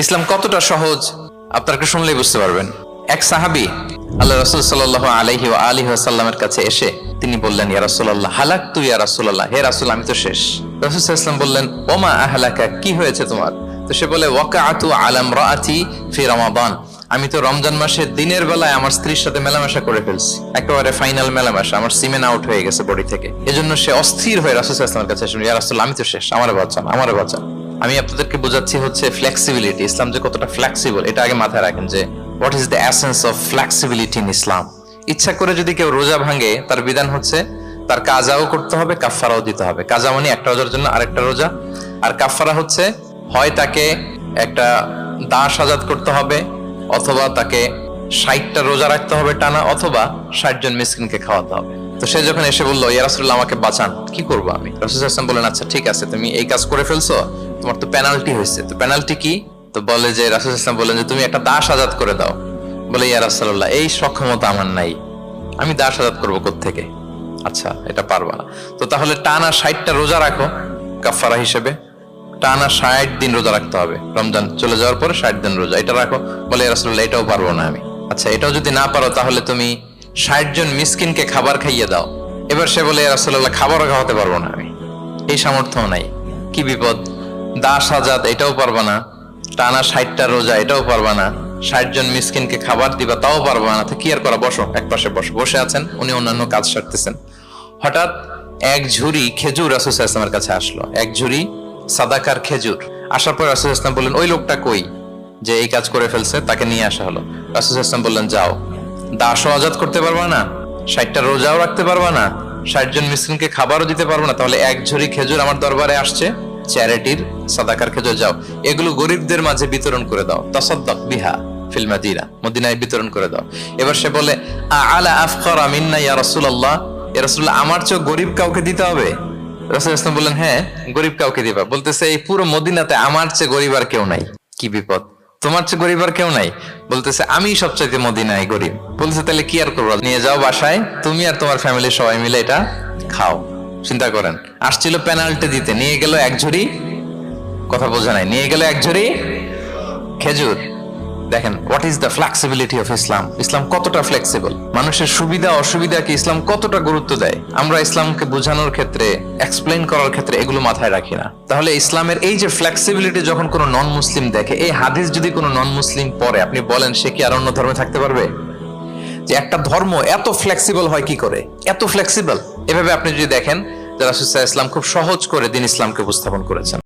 ইসলাম কতটা সহজ আপনারা শুনলেই বুঝতে পারবেন। এক সাহাবী আল্লাহ রাসূল সাল্লাল্লাহু আলাইহি ওয়া আলিহি ওয়াসাল্লামের কাছে এসে তিনি বললেন, ইয়া রাসূলুল্লাহ হালাকতু ইয়া রাসূলুল্লাহ, হে রাসূল আমি তো শেষ। রাসূল সাল্লাল্লাহু আলাইহি ওয়াসাল্লাম বললেন, ওমা আহলাকা, কি হয়েছে তোমার? তো সে বলে, ওয়াকাআতু আলা ইমরাআতি ফি রমাদান, আমি তো রমজান মাসে দিনের বেলায় আমার স্ত্রীর সাথে মেলামেশা করে ফেলছি, একেবারে ফাইনাল মেলামেশা, আমার সিমেন আউট হয়ে গেছে বডি থেকে। এজন্য সে অস্থির হয়ে রাসূল সাল্লাল্লাহু আলাইহি ওয়াসাল্লামের কাছে এসে, ইয়া রাসূলুল্লাহ আমি তো শেষ, আমারে বাঁচান, আমারে বাঁচান। আমি আপনাদেরকে বোঝাচ্ছি হচ্ছে ফ্লেক্সিবিলিটি, ইসলাম যে কতটা ফ্লেক্সিবল এটা আগে মাথায় রাখেন, যে what is the essence of flexibility in Islam. ইচ্ছা করে যদি কেউ রোজা ভাঙে, তার বিধান হচ্ছে তার কাজাও করতে হবে, কাফফারাও দিতে হবে। কাজা মানে একটা রোজার জন্য আরেকটা রোজা, আর কাফফারা হচ্ছে হয় তাকে একটা দাস আজাদ করতে হবে, অথবা তাকে 60টা রোজা রাখতে হবে টানা, অথবা 60 জন মিসকিনকে খাওয়াতে হবে। তো সে যখন এসে বললো, ইয়া রাসূলুল্লাহ আমাকে বাঁচান, কি করবো আমি? রাসূল সাল্লাল্লাহু আলাইহি ওয়াসাল্লাম বলেন, আচ্ছা ঠিক আছে, তুমি এই কাজ করে ফেলছো, তোমার তো পেনাল্টি হয়েছে। তো পেনাল্টি কি? তো বলে যে, রাসূল সাল্লাল্লাহু আলাইহি ওয়াসাল্লাম বলেন যে তুমি একটা দাস আজাদ করে দাও। বলে, ইয়া রাসূলুল্লাহ এই সক্ষমতা আমার নাই, আমি দাস আজাদ করবো কোত্থেকে? আচ্ছা এটা পারবা না, তো তাহলে টানা 60টা রোজা রাখো কাফারা হিসেবে, টানা 60 দিন রোজা রাখতে হবে, রমজান চলে যাওয়ার পরে 60 দিন রোজা, এটা রাখো। বলে, ইয়া রাসূলুল্লাহ এটাও পারবো না আমি। আচ্ছা এটাও যদি না পারো, তাহলে তুমি 60 জন মিসকিনকে খাবার খাইয়ে দাও। এবার সে বলে, ইয়া রাসূলুল্লাহ খাবারও খাওয়াতে পারবো না আমি, এই সামর্থ্য নাই। কি বিপদ! দাস আজাদ এটাও পারবা না, টানা 60টা রোজা এটাও পারবা না, 60 জন মিসকিনকে খাবার দিবা তাও পারবা না। তো কি আর করা, বসো এক পাশে বসো। বসে আছেন, উনি অন্যান্য কাজ সারতেছেন। হঠাৎ এক ঝুড়ি খেজুর রাসূল সাল্লাল্লাহু আলাইহি ওয়াসাল্লামের কাছে আসলো, এক ঝুড়ি সাদাকার খেজুর। আসার পর রাসূল সাল্লাল্লাহু আলাইহি ওয়াসাল্লাম বললেন, ওই লোকটা কই যে এই কাজ করে ফেলছে? তাকে নিয়ে আসা হলো। রাসূল সাল্লাল্লাহু আলাইহি ওয়াসাল্লাম বললেন, যাও, দাসও আজাদ করতে পারবা না, 60টা রোজাও রাখতে পারবা না, 60 জন মিসকিনকে খাবারও দিতে পারবো না, তাহলে এক ঝুড়ি খেজুর আমার দরবারে আসছে, চ্যারিটির সাদাকার খেজুর, যাও এগুলো গরিবদের মাঝে বিতরণ করে দাও, তাসাদ্দাক বিহা ফিল মাদিনা, মদিনায় বিতরণ করে দাও। এবার সে বলে, আলা আফকারা মিন্না ইয়া রাসূলুল্লাহ, ইয়া রাসূলুল্লাহ আমার চেয়ে গরিব কাউকে দিতে হবে? রাসূল সাল্লাল্লাহু আলাইহি ওয়াসাল্লাম বললেন, হ্যাঁ গরিব কাউকে দিবা। বলতেছে, এই পুরো মদিনাতে আমার চেয়ে গরিব আর কেউ নাই। কি বিপদ! তোমার চেয়ে গরিব আর কেউ নাই? বলতেছে, আমি সবচাইতে মদিনায় গরিব। বলতেছে, তাহলে কি আর করবো, নিয়ে যাও বাসায়, তুমি আর তোমার ফ্যামিলির সবাই মিলে এটা খাও। চিন্তা করেন, আসছিল পেনাল্টি দিতে, নিয়ে গেল এক ঝুড়ি, কথা বোঝা নাই, নিয়ে গেল এক ঝুড়ি খেজুর। দেখেন what is the flexibility of Islam. Islam কতটা ফ্লেক্সিবল, মানুষের সুবিধা অসুবিধাকে ইসলাম কতটা গুরুত্ব দেয়। আমরা ইসলামকে বোঝানোর ক্ষেত্রে, এক্সপ্লেইন করার ক্ষেত্রে এগুলো মাথায় রাখি না। তাহলে ইসলামের এই যে ফ্লেক্সিবিলিটি যখন কোনো নন মুসলিম দেখে, এই হাদিস যদি কোনো নন মুসলিম পড়ে, আপনি বলেন সে কি আর অন্য ধর্মে থাকতে পারবে? যে একটা ধর্ম এত ফ্লেক্সিবল হয় কি করে, এত ফ্লেক্সিবল? এভাবে আপনি যদি দেখেন যে রাসূল সাল্লাল্লাহু আলাইহি ওয়াসাল্লাম খুব সহজ করে দ্বীন ইসলামকে উপস্থাপন করেছেন।